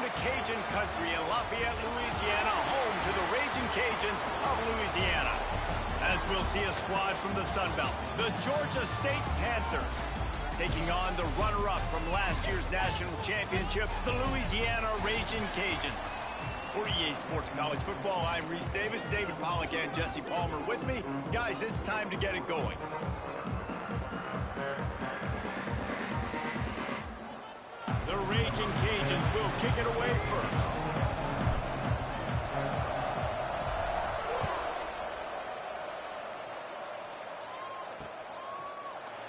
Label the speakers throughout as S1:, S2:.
S1: to Cajun country in Lafayette, Louisiana, home to the Raging Cajuns of Louisiana. As we'll see a squad from the Sun Belt, the Georgia State Panthers, taking on the runner-up from last year's national championship, the Louisiana Raging Cajuns. For EA Sports College Football, I'm Reese Davis, David Pollack, and Jesse Palmer with me. Guys, it's time to get it going. The Raging Cajuns will kick it away first.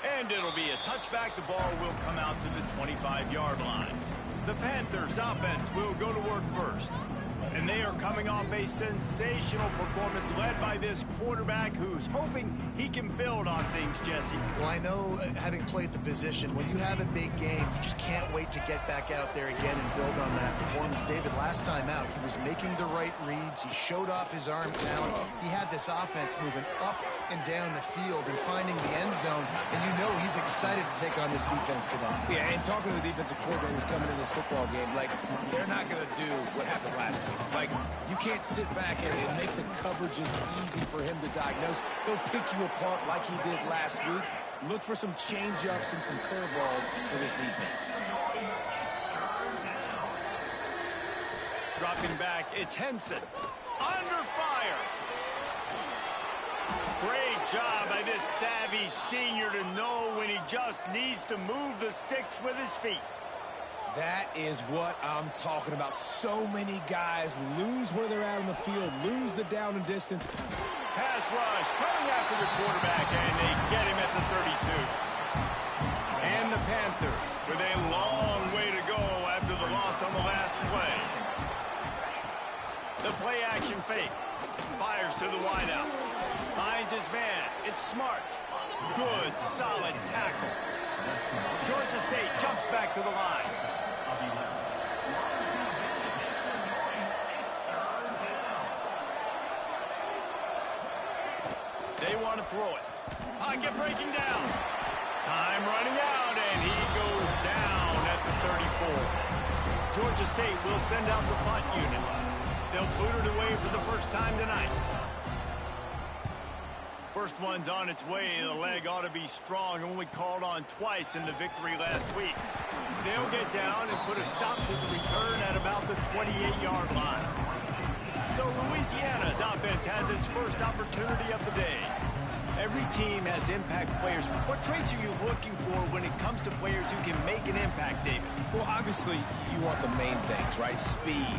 S1: And it'll be a touchback. The ball will come out to the 25-yard line. The Panthers offense will go to work first. And they are coming off a sensational performance led by this quarterback who's hoping he can build on things, Jesse.
S2: Well, I know, having played the position, when you have a big game, you just can't wait to get back out there again and build on that performance. David, last time out, he was making the right reads. He showed off his arm talent. He had this offense moving up and down the field and finding the end zone. And you know he's excited to take on this defense today.
S3: Yeah, and talking to the defensive coordinators coming in this football game, like, they're not going to do what happened last week. Like, you can't sit back and make the coverages easy for him to diagnose. He'll pick you apart like he did last week. Look for some change-ups and some curveballs for this defense.
S1: Dropping back, it's Henson. Under fire. Great job by this savvy senior to know when he just needs to move the sticks with his feet.
S3: That is what I'm talking about. So many guys lose where they're at on the field, lose the down and distance.
S1: Pass rush coming after the quarterback, and they get him at the 32. And the Panthers with a long way to go after the loss on the last play. The play action fake. Fires to the wideout. Finds his man. It's Smart. Good, solid tackle. Georgia State jumps back to the line. They want to throw it. Pocket breaking down. Time running out, and he goes down at the 34. Georgia State will send out the punt unit. They'll boot it away for the first time tonight. First one's on its way. The leg ought to be strong. Only called on twice in the victory last week. They'll get down and put a stop to the return at about the 28-yard line. So Louisiana's offense has its first opportunity of the day. Every team has impact players. What traits are you looking for when it comes to players who can make an impact, David?
S3: Well, obviously, you want the main things, right? Speed,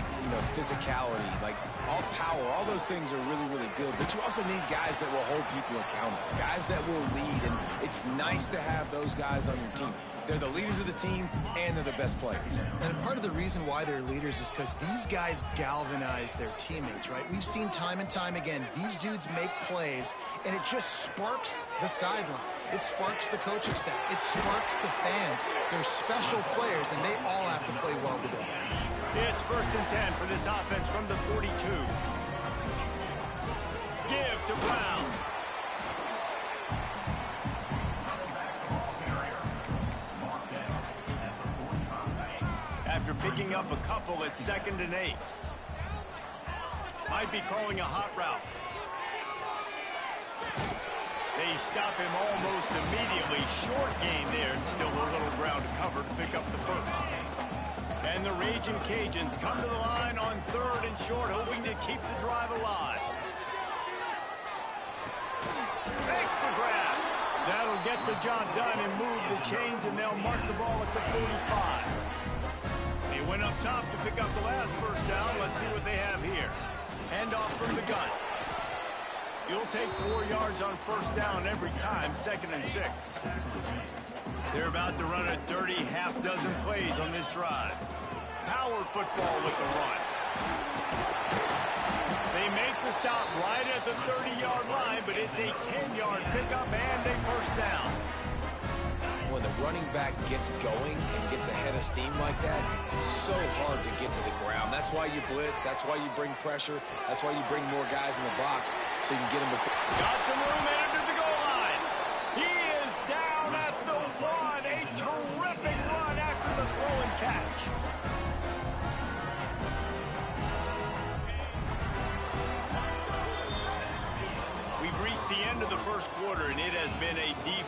S3: physicality, like all power, all those things are really, really good. But you also need guys that will hold people accountable, guys that will lead. And it's nice to have those guys on your team. They're the leaders of the team, and they're the best players.
S2: And part of the reason why they're leaders is because these guys galvanize their teammates, right? We've seen time and time again, these dudes make plays, and it just sparks the sideline. It sparks the coaching staff. It sparks the fans. They're special players, and they all have to play well today.
S1: It's 1st and 10 for this offense from the 42. Give to Brown. After picking up a couple, it's 2nd and 8. Might be calling a hot route. They stop him almost immediately. Short gain there, and still a little ground to cover to pick up the first. And the Raging Cajuns come to the line on 3rd and short, hoping to keep the drive alive. Extra grab. That'll get the job done and move the chains, and they'll mark the ball at the 45. He went up top to pick up the last first down. Let's see what they have here. Handoff from the gun. You'll take 4 yards on first down every time, 2nd and 6. They're about to run a dirty half-dozen plays on this drive. Power football with the run. They make the stop right at the 30-yard line, but it's a 10-yard pickup and a first down.
S3: When the running back gets going and gets ahead of steam like that, it's so hard to get to the ground. That's why you blitz. That's why you bring pressure. That's why you bring more guys in the box so you can get them before.
S1: Got some room after the goal line. He is down at the 1. A terrific run after the throw and catch.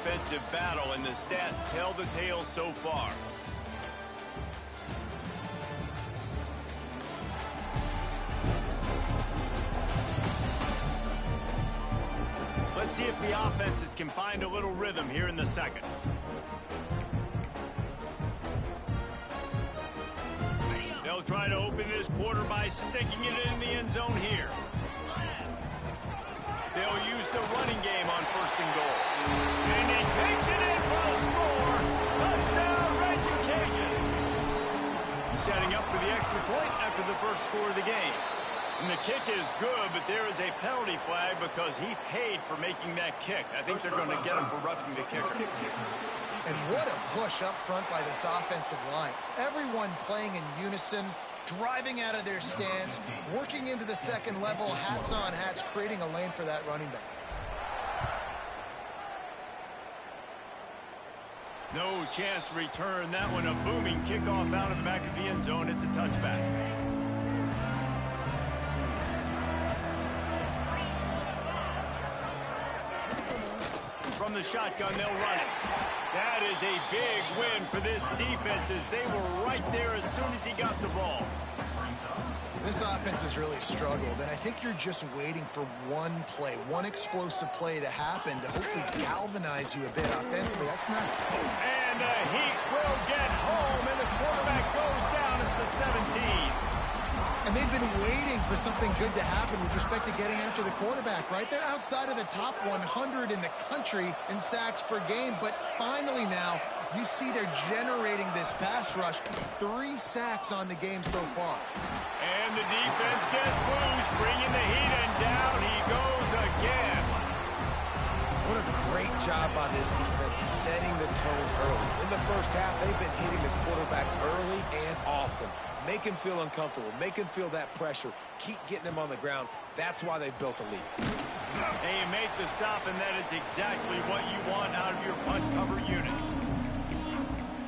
S1: defensive battle, and the stats tell the tale so far. Let's see if the offenses can find a little rhythm here in the second. They'll try to open this quarter by sticking it in the end zone here. They'll use the running game on 1st and goal. And he takes it in for a score. Touchdown, Reggie Cajun. Setting up for the extra point after the first score of the game. And the kick is good, but there is a penalty flag because he paid for making that kick. I think they're going to get him for roughing the kicker.
S2: And what a push up front by this offensive line. Everyone playing in unison, driving out of their stance, working into the second level, hats on hats, creating a lane for that running back.
S1: No chance to return that one. A booming kickoff out of the back of the end zone. It's a touchback. From the shotgun, they'll run it. That is a big win for this defense as they were right there as soon as he got the ball.
S2: This offense has really struggled, and I think you're just waiting for one play, one explosive play to happen to hopefully galvanize you a bit offensively. That's not.
S1: And the Heat will get home, and the quarterback goes down at the 17.
S2: And they've been waiting for something good to happen with respect to getting after the quarterback, right? They're outside of the top 100 in the country in sacks per game, but finally now you see they're generating this pass rush. 3 sacks on the game so far.
S1: And the defense gets loose, bringing the Heat, and down he goes again.
S3: What a great job by this defense setting the tone early. In the first half, they've been hitting the quarterback early and often. Make him feel uncomfortable. Make him feel that pressure. Keep getting him on the ground. That's why they've built a lead.
S1: They make the stop, and that is exactly what you want out of your punt cover unit.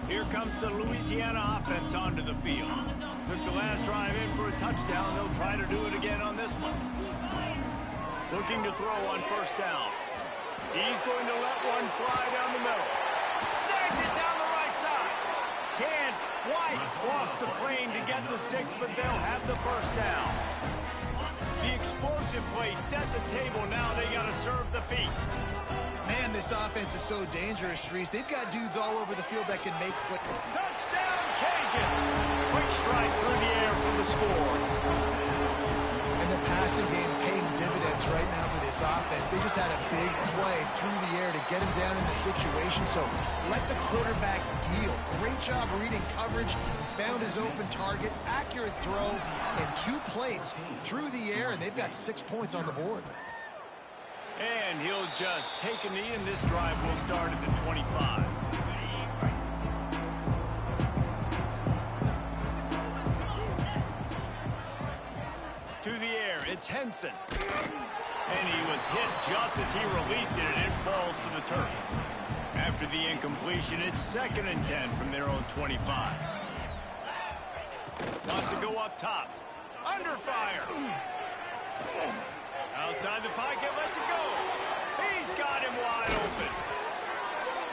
S1: Here comes the Louisiana offense onto the field. Took the last drive in for a touchdown. They'll try to do it again on this one. Looking to throw on 1st down. He's going to let one fly down the middle. Snags it down the right side. Can't quite cross the plane to get the 6, but they'll have the 1st down. The explosive play set the table. Now they got to serve the feast.
S2: Man, this offense is so dangerous, Reese. They've got dudes all over the field that can make plays.
S1: Touchdown, Cajun! Quick strike through the air for the score.
S2: And the passing game paying dividends right now for this offense. They just had a big play through the air to get him down in the situation. So let the quarterback deal. Great job reading coverage. Found his open target. Accurate throw. And 2 plays through the air. And they've got 6 points on the board.
S1: And he'll just take a knee, and this drive will start at the 25. To the air, it's Henson. And he was hit just as he released it, and it falls to the turf. After the incompletion, it's 2nd and 10 from their own 25. Wants to go up top. Under fire. Outside the pocket, lets it go. He's got him wide open.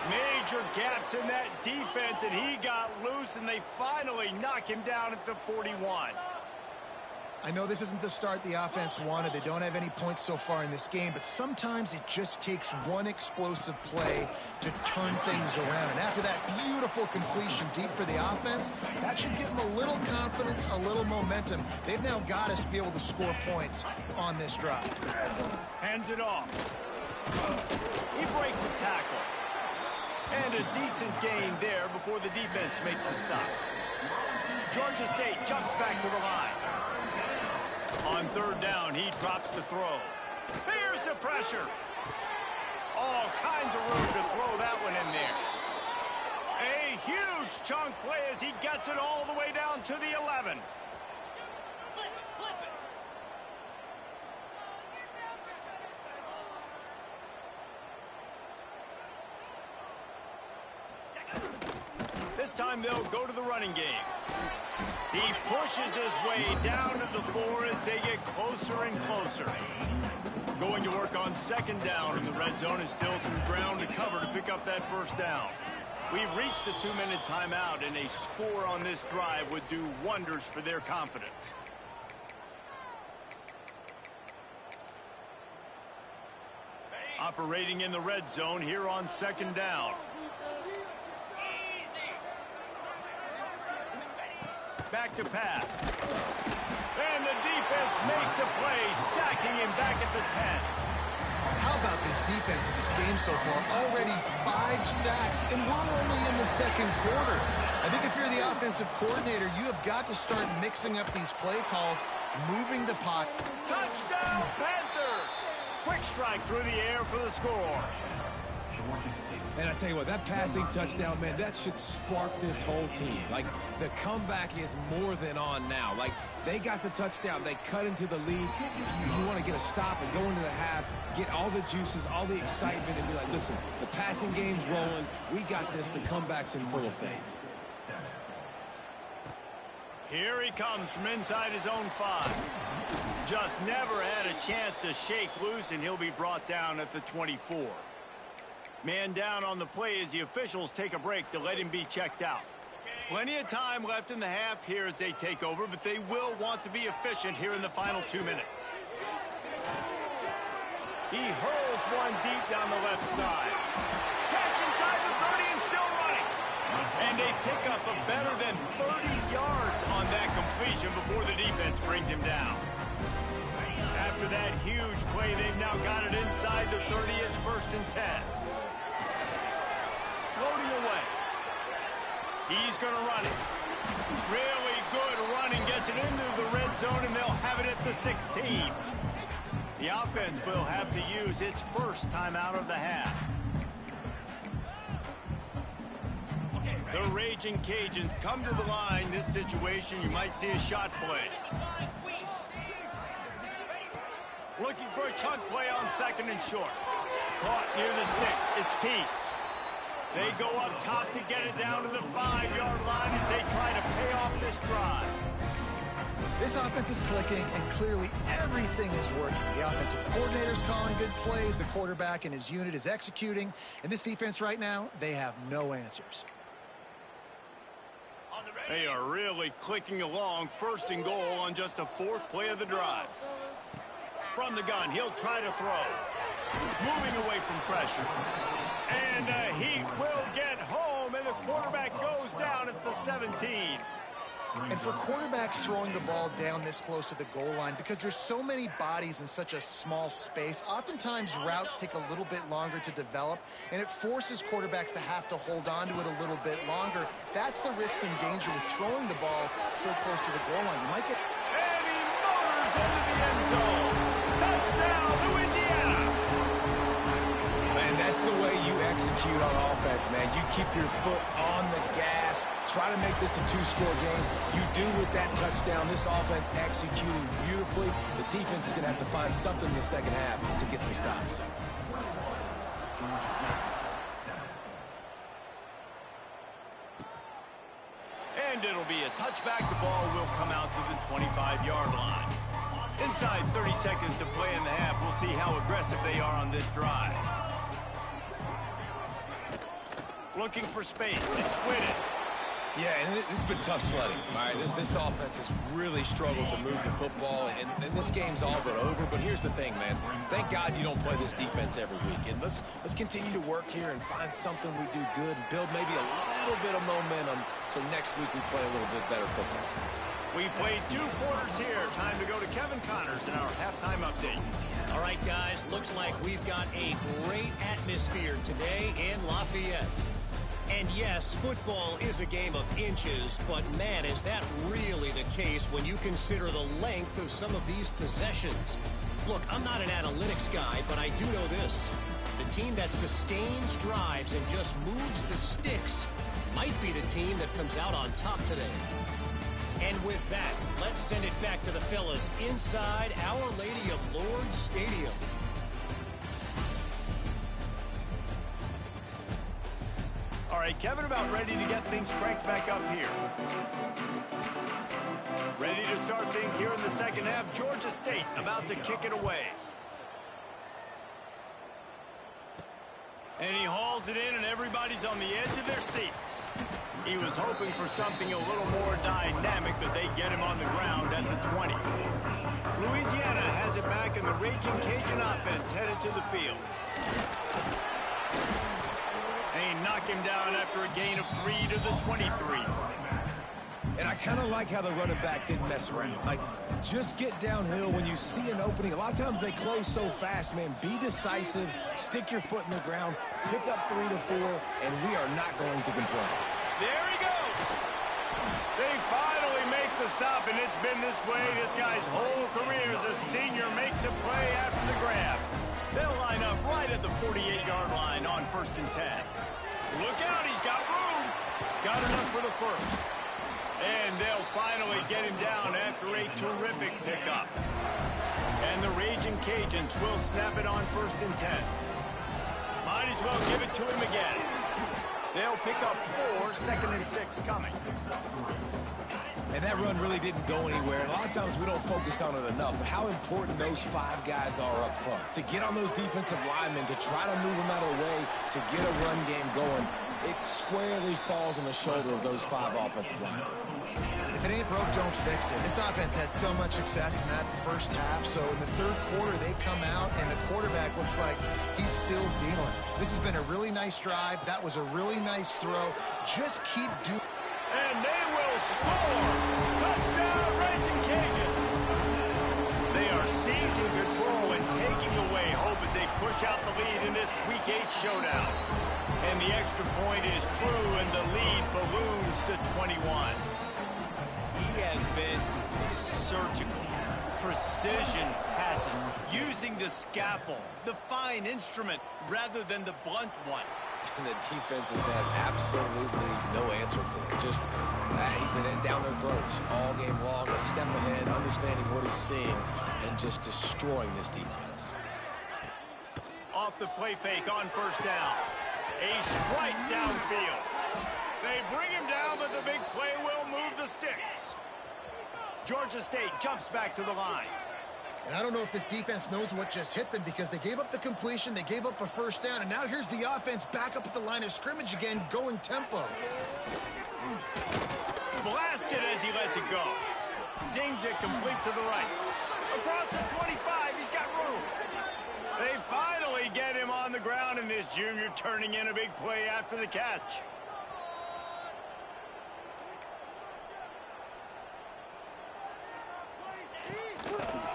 S1: Major gaps in that defense, and he got loose, and they finally knock him down at the 41.
S2: I know this isn't the start the offense wanted. They don't have any points so far in this game, but sometimes it just takes one explosive play to turn things around. And after that beautiful completion deep for the offense, that should give them a little confidence, a little momentum. They've now got us to be able to score points on this drive.
S1: Hands it off. He breaks a tackle. And a decent gain there before the defense makes the stop. Georgia State jumps back to the line. On 3rd down, he drops the throw. Here's the pressure. All kinds of room to throw that one in there. A huge chunk play as he gets it all the way down to the 11. This time they'll go to the running game. He pushes his way down to the 4 as they get closer and closer. Going to work on second down in the red zone, and still some ground to cover to pick up that first down. We've reached the 2-minute timeout, and a score on this drive would do wonders for their confidence. Operating in the red zone here on second down. Back to pass. And the defense makes a play, sacking him back at the 10.
S2: How about this defense in this game so far? Already 5 sacks, and we're only in the second quarter. I think if you're the offensive coordinator, you have got to start mixing up these play calls, moving the pocket.
S1: Touchdown, Panther! Quick strike through the air for the score.
S3: And I tell you what, that passing touchdown, man, that should spark this whole team. Like, the comeback is more than on now. Like, they got the touchdown. They cut into the lead. You want to get a stop and go into the half, get all the juices, all the excitement, and be like, listen, the passing game's rolling. We got this. The comeback's in full effect.
S1: Here he comes from inside his own 5. Just never had a chance to shake loose, and he'll be brought down at the 24. Man down on the play as the officials take a break to let him be checked out. Plenty of time left in the half here as they take over, but they will want to be efficient here in the final 2 minutes. He hurls one deep down the left side. Catch inside the 30 and still running. And they pick up a better than 30 yards on that completion before the defense brings him down. After that huge play, they've now got it inside the 30. It's 1st and 10. Floating away. He's going to run it. Really good running. Gets it into the red zone, and they'll have it at the 16. The offense will have to use its first timeout of the half. The Raging Cajuns come to the line. This situation, you might see a shot play. Looking for a chunk play on 2nd and short. Caught near the sticks. It's Peace. They go up top to get it down to the 5-yard line as they try to pay off this drive.
S2: This offense is clicking, and clearly everything is working. The offensive coordinator's calling good plays. The quarterback and his unit is executing. And this defense right now, they have no answers.
S1: They are really clicking along. 1st and goal on just the 4th play of the drive. From the gun, he'll try to throw. Moving away from pressure. And he will get home, and the quarterback goes down at the 17.
S2: And for quarterbacks throwing the ball down this close to the goal line, because there's so many bodies in such a small space, oftentimes routes take a little bit longer to develop, and it forces quarterbacks to have to hold on to it a little bit longer. That's the risk and danger with throwing the ball so close to the goal line. You might get...
S1: And he motors into the end zone. Touchdown, Louisiana!
S3: And that's the way you execute on offense, man. You keep your foot on the gas. Try to make this a 2-score game. You do with that touchdown. This offense executing beautifully. The defense is going to have to find something in the second half to get some stops.
S1: And it'll be a touchback. The ball will come out to the 25-yard line. Inside 30 seconds to play in the half. We'll see how aggressive they are on this drive. Looking for space. It's Whitted.
S3: Yeah, and this has been tough sledding. All right, this offense has really struggled to move the football, and this game's all but over. But here's the thing, man. Thank God you don't play this defense every week. And let's continue to work here and find something we do good, and build maybe a little bit of momentum so next week we play a little bit better football.
S1: We played 2 quarters here. Time to go to Kevin Connors in our halftime update.
S4: All right, guys, looks like we've got a great atmosphere today in Lafayette. And yes, football is a game of inches, but man, is that really the case when you consider the length of some of these possessions. Look, I'm not an analytics guy, but I do know this. The team that sustains drives and just moves the sticks might be the team that comes out on top today. And with that, let's send it back to the fellas inside Our Lady of Lourdes Stadium.
S1: All right, Kevin, about ready to get things cranked back up here. Ready to start things here in the second half. Georgia State about to kick it away. And he hauls it in, and everybody's on the edge of their seats. He was hoping for something a little more dynamic, but they get him on the ground at the 20. Louisiana has it back, and the Raging Cajun offense headed to the field. And he knocked him down after a gain of 3 to the 23.
S3: And I kind of like how the running back didn't mess around. Like, just get downhill when you see an opening. A lot of times they close so fast, man. Be decisive, stick your foot in the ground, pick up 3 to 4, and we are not going to complain.
S1: There he goes. They finally make the stop, and it's been this way this guy's whole career as a senior makes a play after the grab. They'll line up right at the 48-yard line on 1st and 10. Look out, he's got room. Got enough for the first. And they'll finally get him down after a terrific pickup. And the Raging Cajuns will snap it on 1st and 10. Might as well give it to him again. They'll pick up 4, 2nd and 6 coming.
S3: And that run really didn't go anywhere. And a lot of times we don't focus on it enough. But how important those 5 guys are up front. To get on those defensive linemen, to try to move them out of the way, to get a run game going, it squarely falls on the shoulder of those 5 offensive linemen.
S2: If it ain't broke, don't fix it. This offense had so much success in that first half, so in the 3rd quarter, they come out, and the quarterback looks like he's still dealing. This has been a really nice drive. That was a really nice throw. Just keep doing.
S1: And they will score! Touchdown, Raging Cajuns! They are seizing control and taking away hope as they push out the lead in this Week 8 showdown. And the extra point is true, and the lead balloons to 21. He has been surgical. Precision passes, using the scalpel, the fine instrument, rather than the blunt one.
S3: And the defense has had absolutely no answer for it. Just, he's been down their throats all game long, a step ahead, understanding what he's seeing, and just destroying this defense.
S1: Off the play fake on 1st down. A strike downfield. They bring him down, but the big play will move the sticks. Georgia State jumps back to the line.
S2: And I don't know if this defense knows what just hit them because they gave up the completion, they gave up a 1st down, and now here's the offense back up at the line of scrimmage again, going tempo.
S1: Blasted as he lets it go. Zings it complete to the right. Across the 25, he's got room. They finally get him on the ground, and this junior turning in a big play after the catch.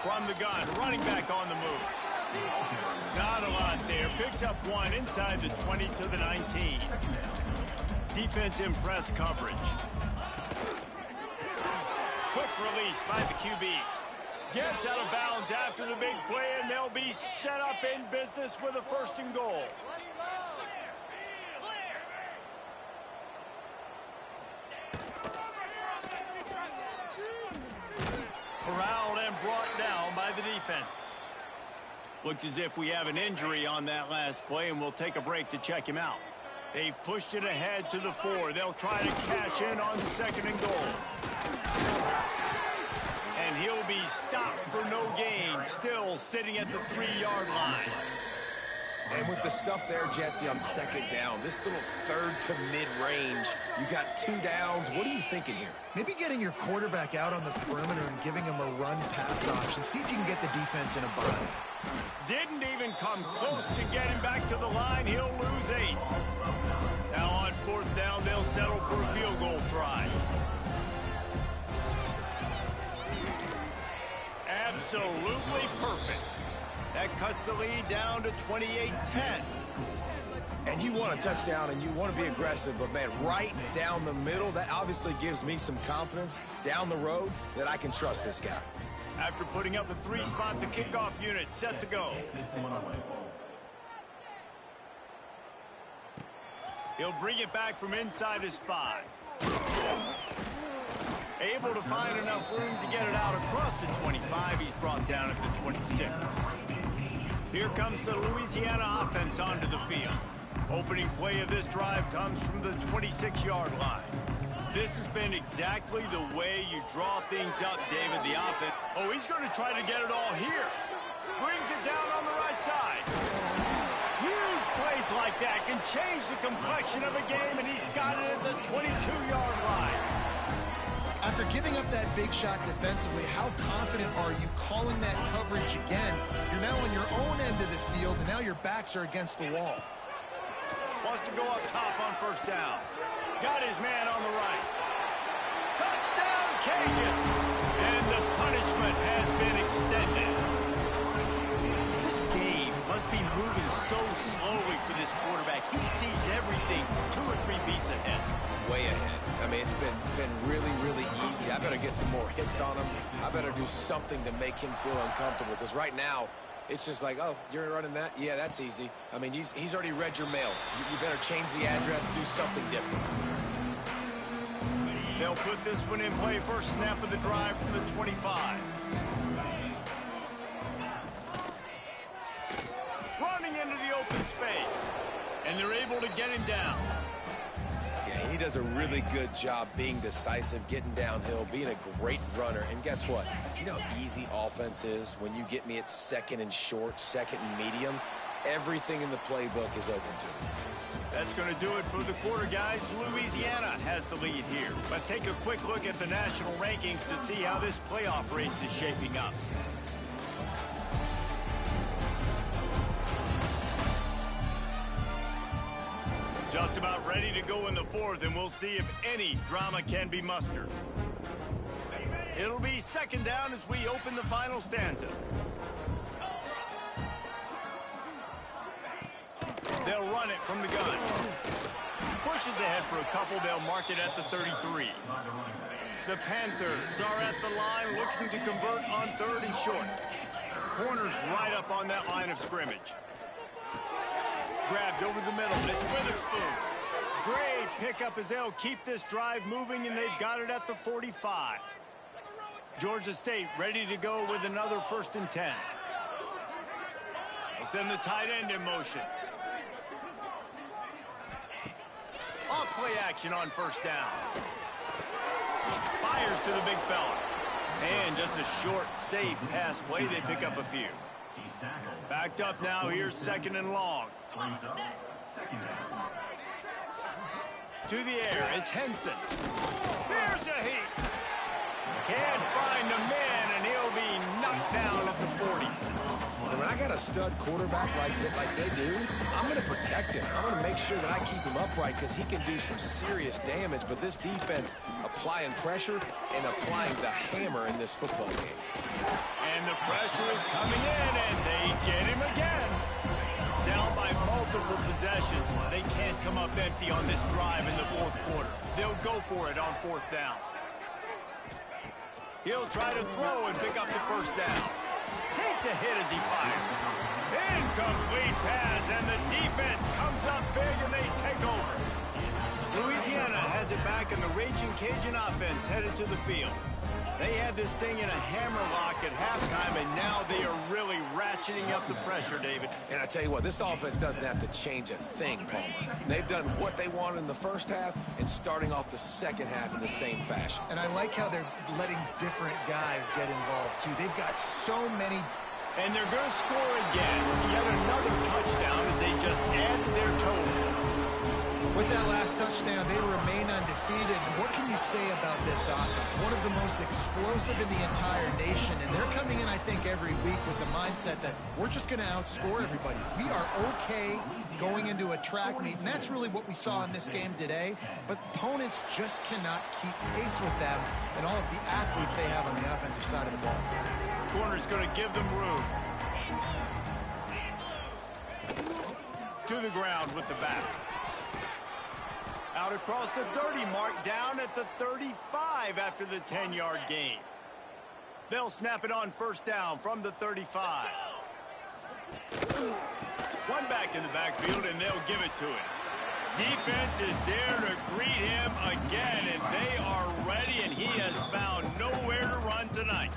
S1: From the gun, running back on the move. Not a lot there. Picks up 1 inside the 20 to the 19. Defense in press coverage. Quick release by the QB. Gets out of bounds after the big play, and they'll be set up in business with a 1st and goal. Corralled and brought down by the defense. Looks as if we have an injury on that last play, and we'll take a break to check him out. They've pushed it ahead to the 4. They'll try to cash in on 2nd and goal. And he'll be stopped for no gain, still sitting at the 3-yard line.
S3: And with the stuff there, Jesse, on 2nd down, this little 3rd to mid-range, you got 2 downs. What are you thinking here?
S2: Maybe getting your quarterback out on the perimeter and giving him a run-pass option. See if you can get the defense in a bind.
S1: Didn't even come close to getting back to the line. He'll lose 8. Now on 4th down, they'll settle for a field goal try. Absolutely perfect. That cuts the lead down to 28-10.
S3: And you want a touchdown and you want to be aggressive, but man, right down the middle, that obviously gives me some confidence down the road that I can trust this guy.
S1: After putting up a 3-spot, the kickoff unit set to go. He'll bring it back from inside his 5. Able to find enough room to get it out across the 25. He's brought down at the 26. Here comes the Louisiana offense onto the field. Opening play of this drive comes from the 26-yard line. This has been exactly the way you draw things up, David, the offense. Oh, he's going to try to get it all here. Brings it down on the right side. Huge play Plays like that can change the complexion of a game, and he's got it at the 22-yard line.
S2: After giving up that big shot defensively, how confident are you calling that coverage again? You're now on your own end of the field, and now your backs are against the wall.
S1: Wants to go up top on first down. Got his man on the right. Touchdown, Cajuns! And the punishment has been extended. This game must be moving so slowly for this quarterback. He sees everything 2 or 3 beats ahead.
S3: Way ahead. I mean, it's been really, really easy. I better get some more hits on him. I better do something to make him feel uncomfortable, because right now, it's just like, oh, you're running that? Yeah, that's easy. I mean, he's already read your mail. You better change the address, do something different.
S1: They'll put this one in play. First snap of the drive from the 25. Running into the open space. And they're able to get him down.
S3: Yeah, he does a really good job being decisive, getting downhill, being a great runner. And guess what? You know how easy offense is when you get me at second and short, second and medium. Everything in the playbook is open to me.
S1: That's going to do it for the quarter, guys. Louisiana has the lead here. Let's take a quick look at the national rankings to see how this playoff race is shaping up. Just about ready to go in the fourth, and we'll see if any drama can be mustered. It'll be second down as we open the final stanza. They'll run it from the gun. Pushes ahead for a couple. They'll mark it at the 33. The Panthers are at the line looking to convert on 3rd and short. Corners right up on that line of scrimmage. Grabbed over the middle. It's Witherspoon. Great pickup as they'll keep this drive moving, and they've got it at the 45. Georgia State ready to go with another 1st and 10. They'll send the tight end in motion. Off play action on first down. Fires to the big fella. And just a short, safe pass play. They pick up a few. Backed up now. Here's 2nd and long. To the air. It's Henson. Here's a heat. Can't find a man, and he'll be knocked down at the 40.
S3: And when I got a stud quarterback like they do, I'm going to protect him. I'm going to make sure that I keep him upright, because he can do some serious damage. But this defense applying pressure and applying the hammer in this football game.
S1: And the pressure is coming in, and they get him again. Down by multiple possessions. They can't come up empty on this drive in the 4th quarter. They'll go for it on 4th down. He'll try to throw and pick up the 1st down. Takes a hit as he fires. Incomplete pass, and the defense comes up big, and they take over. Louisiana has it back, and the Raging Cajun offense headed to the field. They had this thing in a hammerlock at halftime, and now they are really ratcheting up the pressure, David.
S3: And I tell you what, this offense doesn't have to change a thing, Palmer. They've done what they wanted in the first half and starting off the second half in the same fashion.
S2: And I like how they're letting different guys get involved, too. They've got so many.
S1: And they're going to score again. Yet another touchdown as they just add to their total.
S2: With that last touchdown, they remain undefeated. What can you say about this offense? One of the most explosive in the entire nation, and they're coming in, I think, every week with the mindset that we're just going to outscore everybody. We are okay going into a track meet, and that's really what we saw in this game today. But opponents just cannot keep pace with them and all of the athletes they have on the offensive side of the ball.
S1: Corner's going to give them room. To the ground with the back. Out across the 30 mark, down at the 35 after the 10-yard gain. They'll snap it on 1st down from the 35. One back in the backfield, and they'll give it to him. Defense is there to greet him again, and they are ready, and he has found nowhere to run tonight.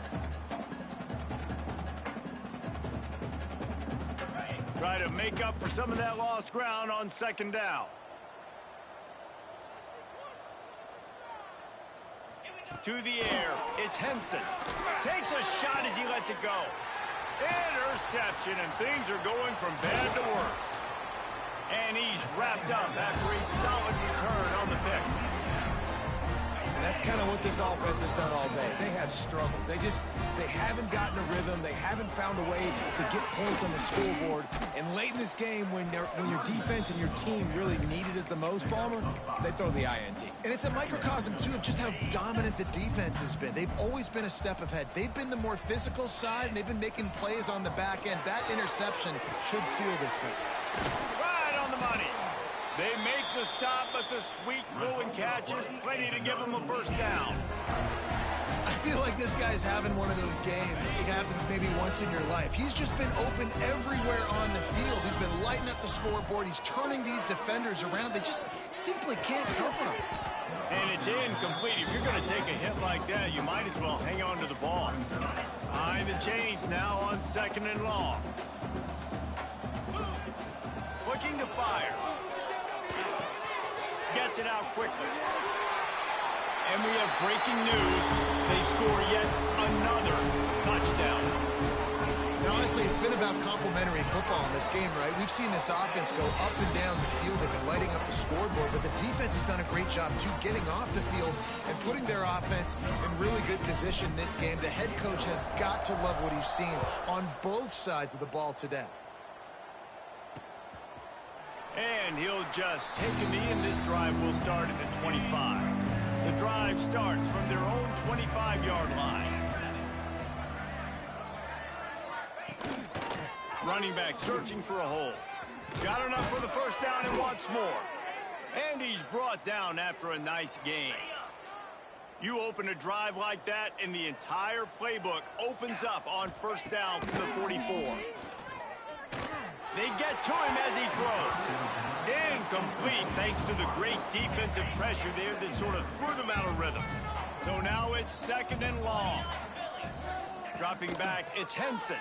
S1: Try to make up for some of that lost ground on 2nd down. To the air, it's Henson. Takes a shot as he lets it go. Interception, and things are going from bad to worse. And he's wrapped up after a solid return on the pick.
S3: And that's kind of what this offense has done all day. They have struggled. They haven't gotten a rhythm. They haven't found a way to get points on the scoreboard. And late in this game, when your defense and your team really needed it the most, Palmer, they throw the INT.
S2: And it's a microcosm, too, of just how dominant the defense has been. They've always been a step ahead. They've been the more physical side, and they've been making plays on the back end. That interception should seal this thing.
S1: Right on the money. They make the stop, but the sweet rolling catch is plenty to give them a first down.
S2: I feel like this guy's having one of those games. It happens maybe once in your life. He's just been open everywhere on the field. He's been lighting up the scoreboard. He's turning these defenders around. They just simply can't cover him.
S1: And it's incomplete. If you're going to take a hit like that, you might as well hang on to the ball. Behind the chains now on 2nd and long. Looking to fire. Gets it out quickly. And we have breaking news. They score yet another touchdown.
S2: And honestly, it's been about complementary football in this game, right? We've seen this offense go up and down the field. They've been lighting up the scoreboard, but the defense has done a great job, too, getting off the field and putting their offense in really good position this game. The head coach has got to love what he's seen on both sides of the ball today.
S1: And he'll just take a knee, and this drive will start at the 25. The drive starts from their own 25-yard line. Running back searching for a hole. Got enough for the first down and wants more. And he's brought down after a nice gain. You open a drive like that, and the entire playbook opens up on first down from the 44. They get to him as he throws. Incomplete thanks to the great defensive pressure there that sort of threw them out of rhythm. So now it's 2nd and long. Dropping back, it's Henson.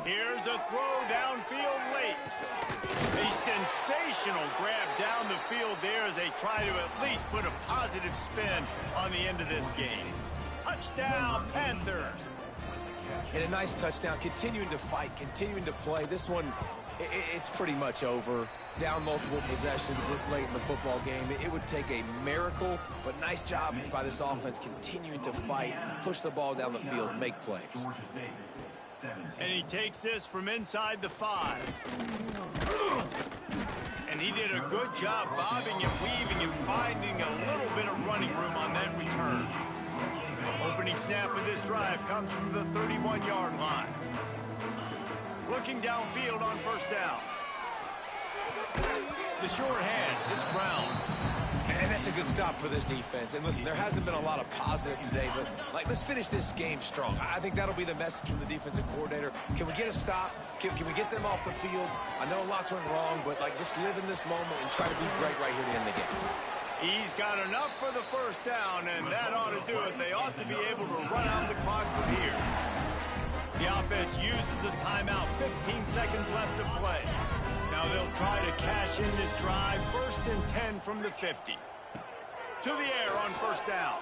S1: Here's a throw downfield late. A sensational grab down the field there as they try to at least put a positive spin on the end of this game. Touchdown, Panthers.
S3: And a nice touchdown, continuing to fight, continuing to play. This one, it's pretty much over. Down multiple possessions this late in the football game. It would take a miracle, but nice job by this offense continuing to fight, push the ball down the field, make plays.
S1: And he takes this from inside the 5. And he did a good job bobbing and weaving and finding a little bit of running room on that return. Opening snap of this drive comes from the 31-yard line. Looking downfield on first down. The short hands, it's Brown.
S3: And that's a good stop for this defense. And listen, there hasn't been a lot of positive today, but let's finish this game strong. I think that'll be the message from the defensive coordinator. Can we get a stop? Can we get them off the field? I know lots went wrong, but let's live in this moment and try to be great right here to end the game.
S1: He's got enough for the first down, and that ought to do it. They ought to be able to run out the clock from here. The offense uses a timeout, 15 seconds left to play. Now they'll try to cash in this drive, 1st and 10 from the 50. To the air on first down.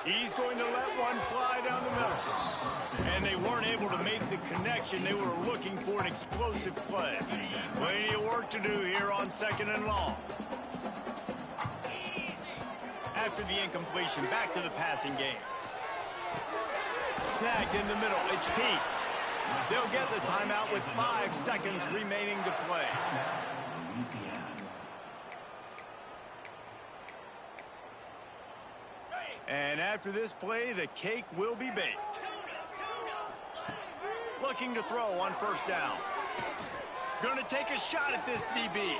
S1: He's going to let one fly down the middle. And they weren't able to make the connection. They were looking for an explosive play. Plenty of work to do here on 2nd and long. After the incompletion, back to the passing game. Snagged in the middle, it's Peace. They'll get the timeout with 5 seconds remaining to play. And after this play, the cake will be baked. Looking to throw on first down. Going to take a shot at this DB.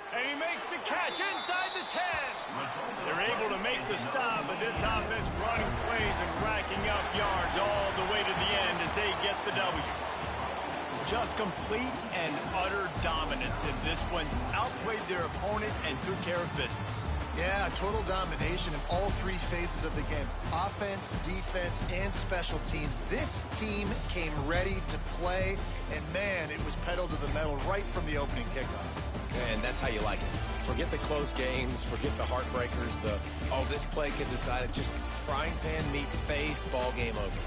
S1: And he makes the catch inside the 10. They're able to make the stop, but this offense running plays and racking up yards all the way to the end as they get the W. Just complete and utter dominance in this one. Outplayed their opponent and took care of business.
S2: Yeah, total domination in all 3 phases of the game. Offense, defense, and special teams. This team came ready to play, and man, it was pedal to the metal right from the opening kickoff.
S3: And that's how you like it. Forget the close games, forget the heartbreakers, this play can decide it. Just frying pan meet face, ball game over.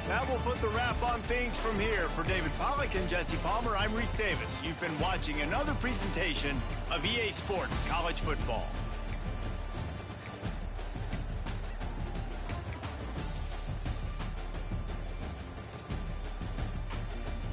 S1: That will put the wrap on things from here. For David Pollack and Jesse Palmer, I'm Reese Davis. You've been watching another presentation of EA Sports College Football.